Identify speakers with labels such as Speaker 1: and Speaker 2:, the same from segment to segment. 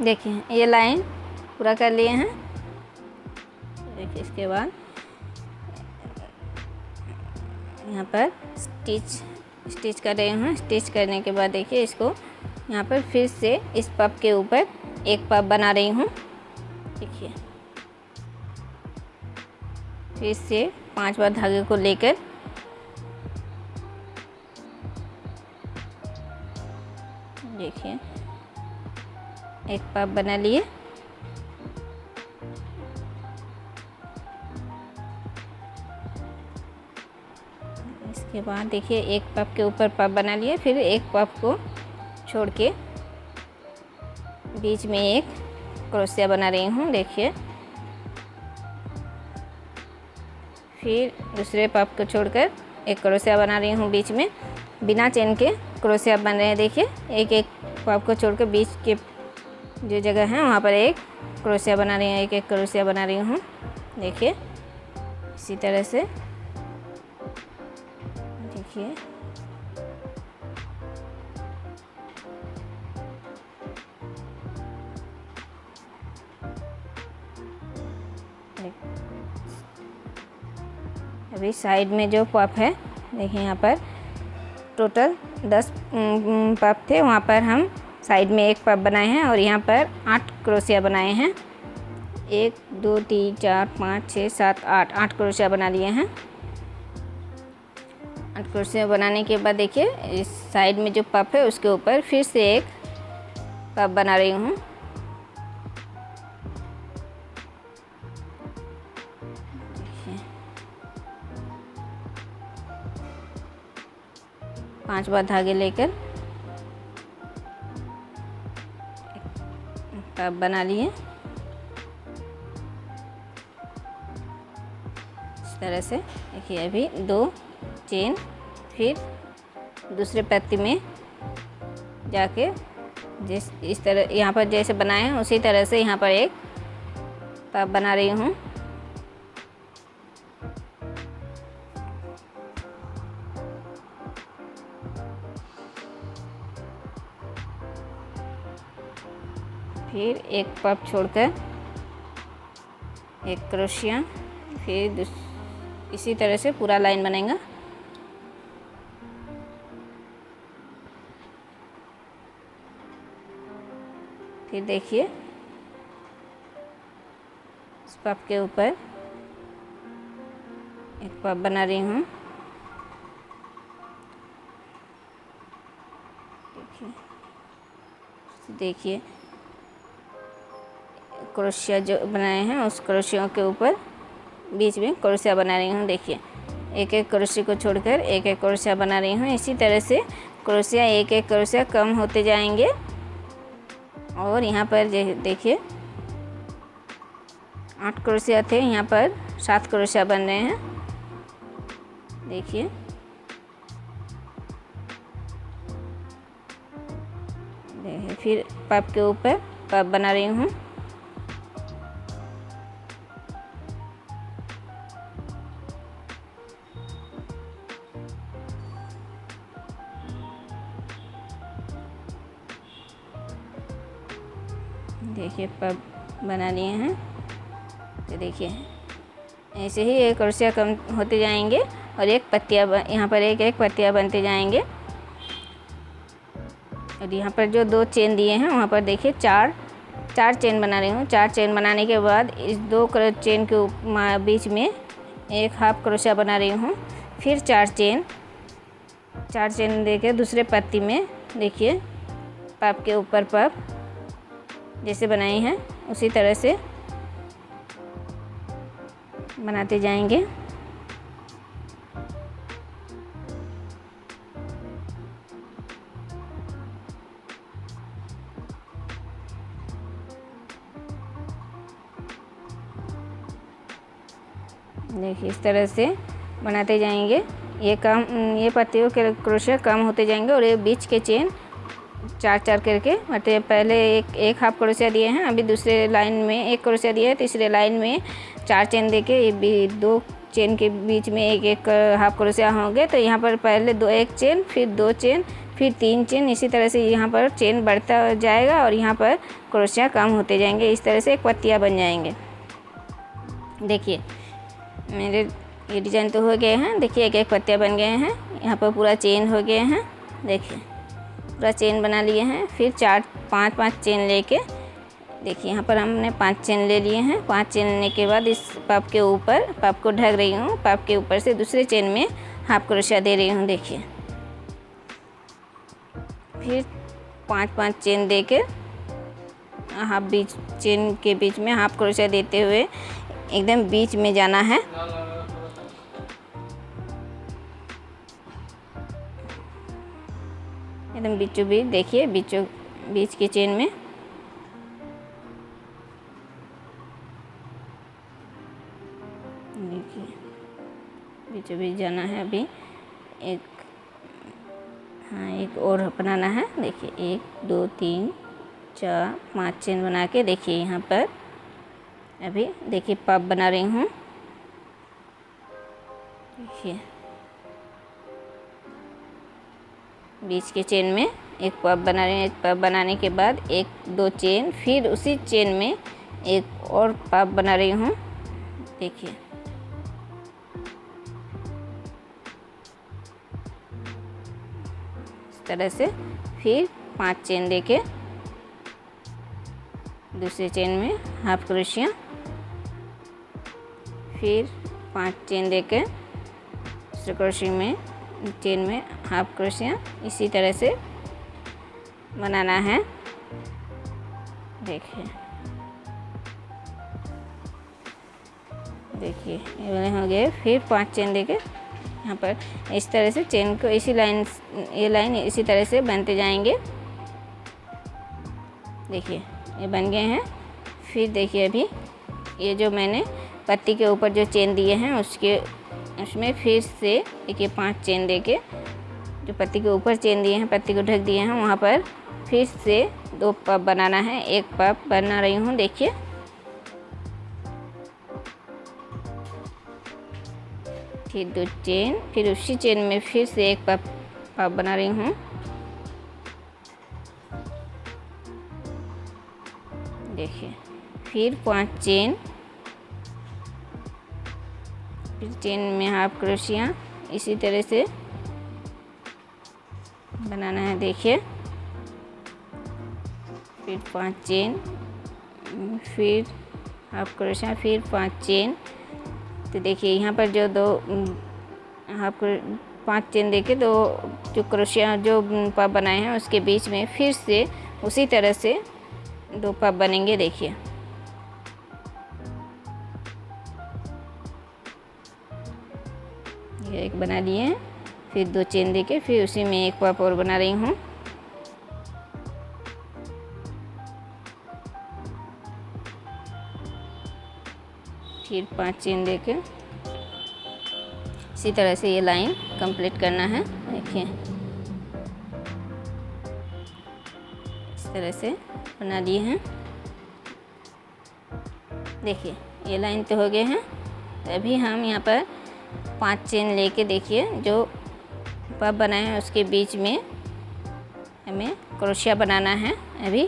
Speaker 1: देखिए ये लाइन पूरा कर लिए हैं। देखिए इसके बाद यहाँ पर स्टिच कर रही हूँ। स्टिच करने के बाद देखिए इसको यहाँ पर फिर से इस पफ के ऊपर एक पफ बना रही हूँ। देखिए फिर से 5 बार धागे को लेकर देखिए एक पफ बना लिए। इसके बाद देखिए एक पफ के ऊपर पफ बना लिए, फिर एक पफ को छोड़ के बीच में एक क्रोशिया बना रही हूँ। देखिए फिर दूसरे पफ को छोड़कर एक क्रोशिया बना रही हूँ बीच में, बिना चेन के क्रोशिया बन रहे हैं। देखिए एक एक पफ को छोड़कर बीच के जो जगह है वहाँ पर एक क्रोशिया बना रही हूँ, एक एक क्रोशिया बना रही हूँ। देखिए इसी तरह से देखिए अभी साइड में जो पफ है देखिए यहाँ पर टोटल 10 पफ थे, वहाँ पर हम साइड में एक पफ बनाए हैं और यहाँ पर 8 क्रोशिया बनाए हैं। 1 2 3 4 5 6 7 8 क्रोशिया बना लिए हैं। 8 क्रोशिया बनाने के बाद देखिए इस साइड में जो पफ है उसके ऊपर फिर से एक पफ बना रही हूँ। 5 बार धागे लेकर पफ बना लिए। इस तरह से देखिए अभी 2 चेन, फिर दूसरे पत्ती में जाके इस तरह यहाँ पर जैसे बनाए हैं उसी तरह से यहाँ पर एक पफ बना रही हूँ। फिर एक पफ छोड़कर एक क्रोशिया, फिर इसी तरह से पूरा लाइन बनेगा। फिर देखिए इस पफ के ऊपर एक पफ बना रही हूँ। देखिए क्रोशिया जो बनाए हैं उस क्रोशिया के ऊपर बीच में क्रोशिया बना रही हूँ। देखिए एक एक क्रोशिया को छोड़कर एक एक क्रोशिया बना रही हूँ। इसी तरह से क्रोशिया एक एक क्रोशिया कम होते जाएंगे और यहाँ पर देखिए 8 क्रोशिया थे, यहाँ पर 7 क्रोशिया बन रहे हैं। देखिए फिर पफ के ऊपर पफ बना रही हूँ। देखिए पफ बना लिए हैं। तो देखिए ऐसे ही एक क्रोशिया कम होते जाएंगे और एक पत्तियाँ यहाँ पर एक एक पत्तियाँ बनते जाएंगे। और यहाँ पर जो 2 चेन दिए हैं वहाँ पर देखिए 4 चेन बना रही हूँ। 4 चेन बनाने के बाद इस 2 चेन के बीच में एक हाफ क्रोशिया बना रही हूँ। फिर 4 चेन देके दूसरे पत्ती में देखिए पफ के ऊपर पफ जैसे बनाई हैं उसी तरह से बनाते जाएंगे। देखिए इस तरह से बनाते जाएंगे। ये पत्तियों के क्रोशिया कम होते जाएंगे और ये बीच के चेन 4 करके मतलब पहले एक हाफ क्रोशिया दिए हैं, अभी दूसरे लाइन में एक क्रोशिया दिया है, तीसरे लाइन में 4 चेन देके 2 चेन के बीच में एक हाफ क्रोशिया होंगे। तो यहाँ पर पहले एक चेन, फिर 2 चेन, फिर 3 चेन। इसी तरह से यहाँ पर चेन बढ़ता जाएगा और यहाँ पर क्रोशिया कम होते जाएंगे। इस तरह से एक पत्तियाँ बन जाएंगे। देखिए मेरे ये डिज़ाइन तो हो गए हैं। देखिए एक एक पत्तियाँ बन गए हैं। यहाँ पर पूरा चेन हो गए हैं। देखिए पूरा चेन बना लिए हैं। फिर 4-5 चेन लेके देखिए यहाँ पर हमने 5 चेन ले लिए हैं। 5 चेन लेने के बाद इस पफ के ऊपर, पफ को ढक रही हूँ, पफ के ऊपर से दूसरे चेन में हाफ क्रोशिया दे रही हूँ। देखिए फिर 5-5 चेन देके हाफ बीच चेन के बीच में हाफ क्रोशिया देते हुए एकदम बीच में जाना है। एकदम बीचों बीच, देखिए बीचों बीच की चेन में देखिए बीचों बीच जाना है। अभी एक, हाँ एक और बनाना है। देखिए 1 2 3 4 5 चेन बना के देखिए यहाँ पर अभी देखिए पफ बना रही हूँ। देखिए बीच के चेन में एक पफ बना रही हूँ। एक पफ बनाने के बाद 1-2 चेन, फिर उसी चेन में एक और पफ बना रही हूँ। देखिए इस तरह से फिर 5 चेन देके दूसरे चेन में हाफ क्रोशिया, फिर 5 चेन देके दूसरे क्रोशिया में चेन में हाफ क्रोशिया। इसी तरह से बनाना है। देखिए देखिए ये वाले हो गए। फिर 5 चेन देके यहाँ पर इस तरह से चेन को इसी लाइन, ये लाइन इसी तरह से बनते जाएंगे। देखिए ये बन गए हैं। फिर देखिए अभी ये जो मैंने पत्ती के ऊपर जो चेन दिए हैं उसमें फिर से देखिए 5 चेन देके जो पत्ती के ऊपर चेन दिए हैं, पत्ती को ढक दिए हैं, वहाँ पर फिर से 2 पफ बनाना है। एक पफ बना रही हूँ। देखिए फिर 2 चेन, फिर उसी चेन में फिर से एक पफ बना रही हूँ। देखिए फिर 5 चेन, फिर चेन में हाफ क्रोशिया। इसी तरह से बनाना है। देखिए फिर 5 चेन, फिर हाफ क्रोशिया, फिर 5 चेन। तो देखिए यहाँ पर जो 5 चेन देके 2 जो क्रोशिया जो पफ बनाए हैं उसके बीच में फिर से उसी तरह से 2 पफ बनेंगे। देखिए ये एक बना लिए हैं। फिर 2 चेन देके फिर उसी में एक पफ और बना रही हूँ। फिर 5 चेन देके इसी तरह से ये लाइन कंप्लीट करना है। देखिए इस तरह से बना लिए हैं। देखिए ये लाइन तो हो गए हैं। तो अभी हम यहाँ पर 5 चेन लेके देखिए जो पफ बनाए हैं उसके बीच में हमें क्रोशिया बनाना है। अभी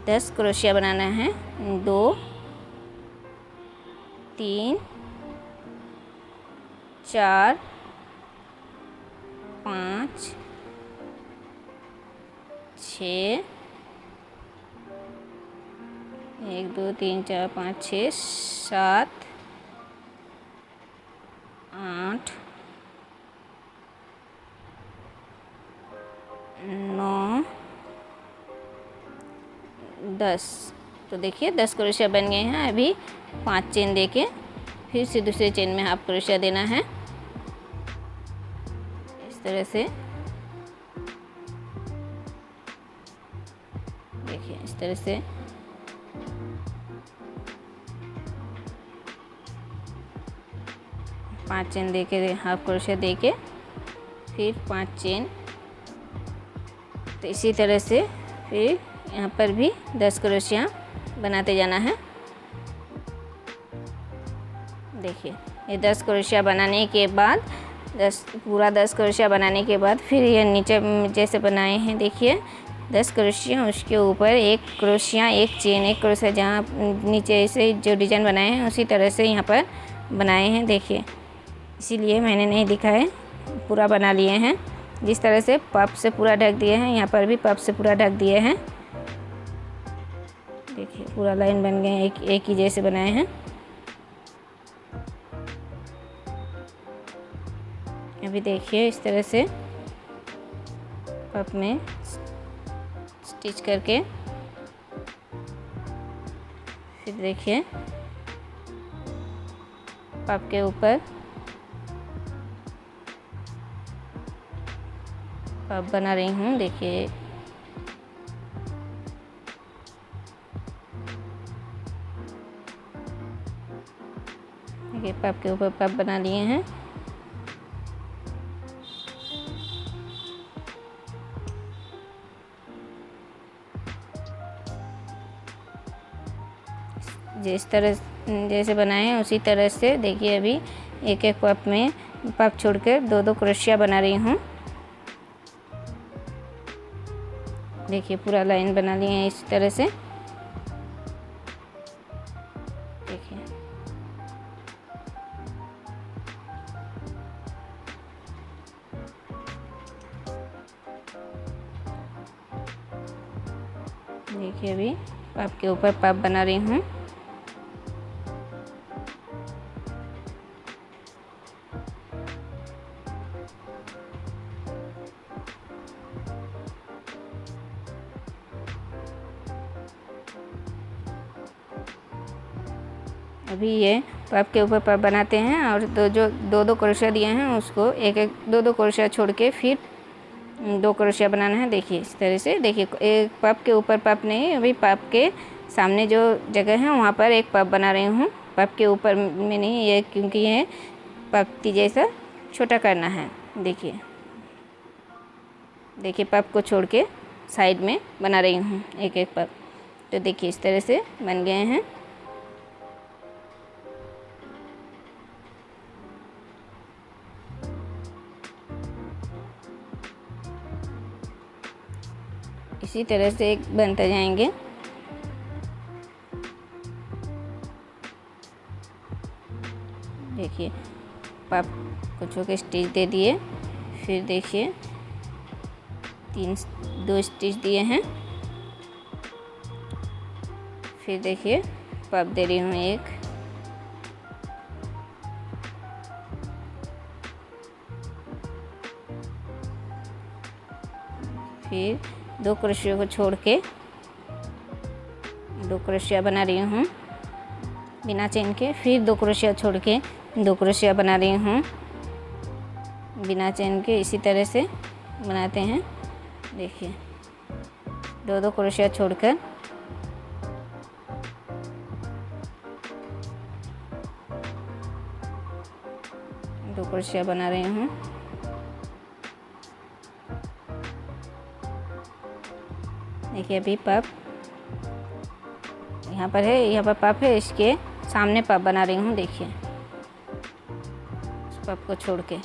Speaker 1: 10 क्रोशिया बनाना है। 2 3 4 5 6 1 2 3 4 5 6 7 8 9 10। तो देखिए 10 क्रोशिया बन गए हैं। अभी 5 चेन देके फिर से दूसरे चेन में हाफ क्रोशिया देना है। इस तरह से देखिए इस तरह से पाँच चेन देके हाफ क्रोशिया देके फिर 5 चेन। तो इसी तरह से फिर यहाँ पर भी 10 क्रोशिया बनाते जाना है। देखिए ये 10 क्रोशिया बनाने के बाद पूरा 10 क्रोशिया बनाने के बाद फिर ये नीचे जैसे बनाए हैं देखिए 10 क्रोशिया, उसके ऊपर एक क्रोशिया, एक चेन, एक क्रोशिया, जहाँ नीचे से जो डिज़ाइन बनाए हैं उसी तरह से यहाँ पर बनाए हैं देखिए। इसीलिए मैंने नहीं दिखाया, पूरा बना लिए हैं। जिस तरह से पफ से पूरा ढक दिए हैं, यहाँ पर भी पफ से पूरा ढक दिए हैं। देखिए पूरा लाइन बन गए, एक ही जैसे बनाए हैं। अभी देखिए इस तरह से पफ में स्टिच करके फिर देखिए पफ के ऊपर पफ बना रही हूँ देखिए। देखिए पफ के ऊपर पफ बना लिए हैं। जिस तरह जैसे बनाए हैं उसी तरह से देखिए अभी एक एक पफ में पफ छोड़कर 2-2 क्रोशिया बना रही हूँ। देखिए पूरा लाइन बना लिए हैं इस तरह से। देखिए देखिए अभी पफ के ऊपर पफ बना रही हूँ। अभी ये पफ के ऊपर पफ बनाते हैं और दो दो क्रोशिया दिए हैं उसको एक एक 2-2 क्रोशिया छोड़ के फिर 2 क्रोशिया बनाना है। देखिए इस तरह से। देखिए एक पफ के ऊपर पफ नहीं, अभी पफ के सामने जो जगह है वहाँ पर एक पफ बना रही हूँ। पफ के ऊपर में नहीं, ये क्योंकि ये पफ्ती जैसा छोटा करना है। देखिए देखिए पफ को छोड़ के साइड में बना रही हूँ एक एक पफ। तो देखिए इस तरह से बन गए हैं। इसी तरह से एक बनते जाएंगे। देखिए पफ को छोड़ के स्टिच दे दिए, फिर देखिए 2 स्टिच दिए हैं, फिर देखिए पफ दे रही हूँ एक, फिर 2 क्रोशिया को छोड़ के 2 क्रोशिया बना रही हूँ बिना चेन के, फिर 2 क्रोशिया छोड़ के 2 क्रोशिया बना रही हूँ बिना चेन के। इसी तरह से बनाते हैं। देखिए 2-2 क्रोशिया छोड़कर दो क्रोशिया बना रही हूँ। देखिए अभी पफ यहाँ पर है, यहाँ पर पफ है, इसके सामने पफ बना रही हूँ। देखिए उस पफ को छोड़ के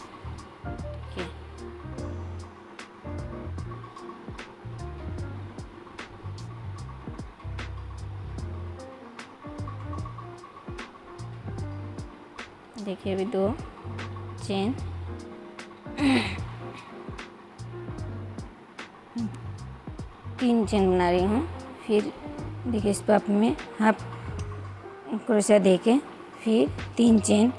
Speaker 1: देखिए अभी 2 चेन तीन चेन बना रही हूँ। फिर देखिए इस पफ में हाफ क्रोशिया देके फिर 3 चेन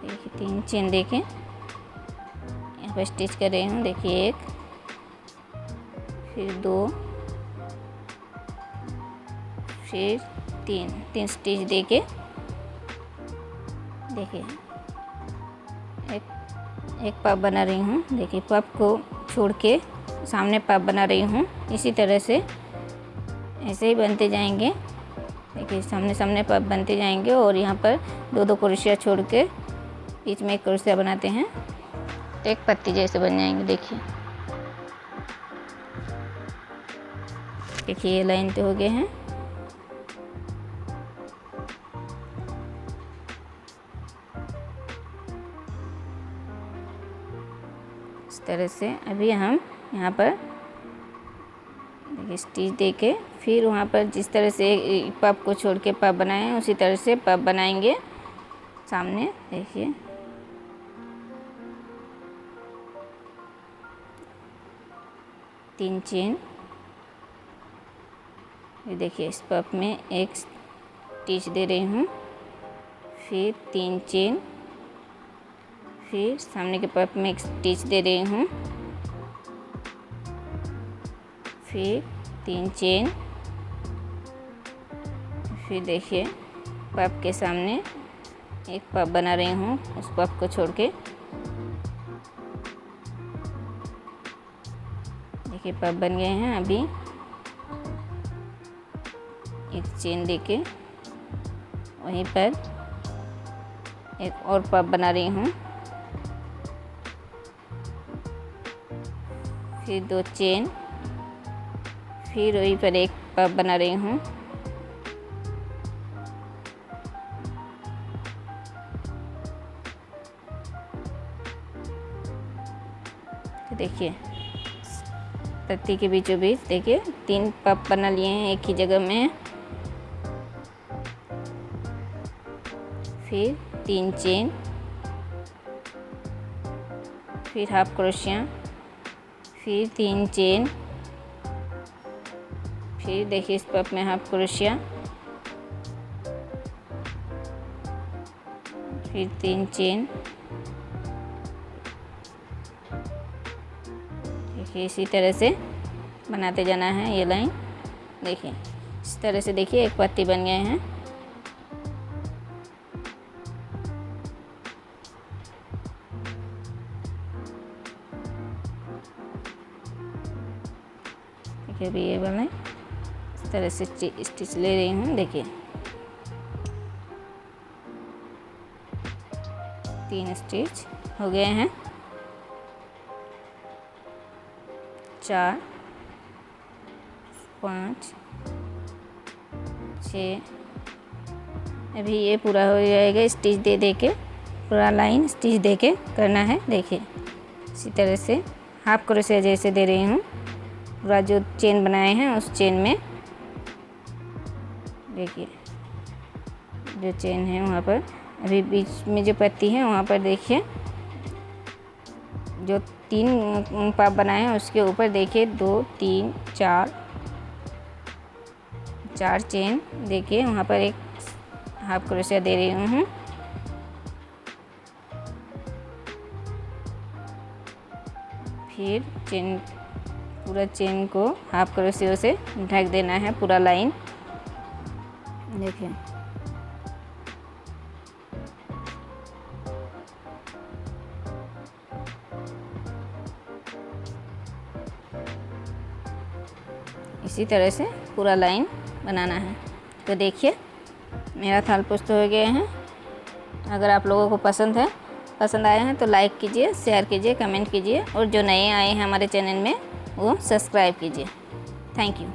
Speaker 1: देखिए 3 चेन देके यहाँ पर स्टिच कर रही हूँ। देखिए 1 फिर 2 फिर 3 स्टिच देके देखिए एक पफ बना रही हूँ। देखिए पफ को छोड़ के सामने पफ बना रही हूँ। इसी तरह से ऐसे ही बनते जाएंगे। देखिए सामने सामने पफ बनते जाएंगे और यहाँ पर 2-2 क्रोशिया छोड़ के बीच में एक क्रोशिया बनाते हैं, एक पत्ती जैसे बन जाएंगे। देखिए ये लाइन तो हो गए हैं। इस तरह से अभी हम यहाँ पर देखिए स्टिच देके फिर वहाँ पर जिस तरह से पफ को छोड़ के पफ बनाए हैं उसी तरह से पफ बनाएंगे सामने। देखिए 3 चेन, ये देखिए इस पफ में एक स्टिच दे रही हूँ, फिर 3 चेन, फिर सामने के पफ में एक स्टिच दे रही हूँ, फिर 3 चेन, फिर देखिए पफ के सामने एक पफ बना रही हूँ उस पफ को छोड़ के। देखिए पफ बन गए हैं। अभी एक चेन देके वहीं पर एक और पफ बना रही हूँ, फिर 2 चेन, फिर वहीं पर एक पफ बना रही हूँ, तो देखिए पत्ती के बीचों बीच देखिए 3 पफ बना लिए हैं एक ही जगह में। फिर 3 चेन, फिर हाफ क्रोशिया, फिर 3 चेन, फिर देखिए इस पफ में हाफ क्रोशिया, फिर 3 चेन। देखिए इसी तरह से बनाते जाना है ये लाइन। देखिए इस तरह से देखिए एक पत्ती बन गए हैं। देखिए अभी ये वाला इस तरह से स्टिच ले रही हूँ। देखिए 3 स्टिच हो गए हैं, 4 5 6। अभी ये पूरा हो जाएगा स्टिच दे दे के, पूरा लाइन स्टिच दे के करना है। देखिए इसी तरह से हाफ क्रोशिया जैसे दे रही हूँ, पूरा जो चेन बनाए हैं उस चेन में देखिए जो चेन है वहाँ पर अभी बीच में जो पत्ती है वहाँ पर देखिए जो 3 पफ बनाए हैं उसके ऊपर देखिए 2 3 4 चेन देखिए वहाँ पर एक हाफ क्रोशिया दे रही हूँ। फिर चेन पूरा चेन को हाफ क्रोशिया से ढक देना है पूरा लाइन। देखिए इसी तरह से पूरा लाइन बनाना है। तो देखिए मेरा थाल पोस्ट हो गए हैं। अगर आप लोगों को पसंद आए हैं तो लाइक कीजिए, शेयर कीजिए, कमेंट कीजिए और जो नए आए हैं हमारे चैनल में वो सब्सक्राइब कीजिए। Thank you.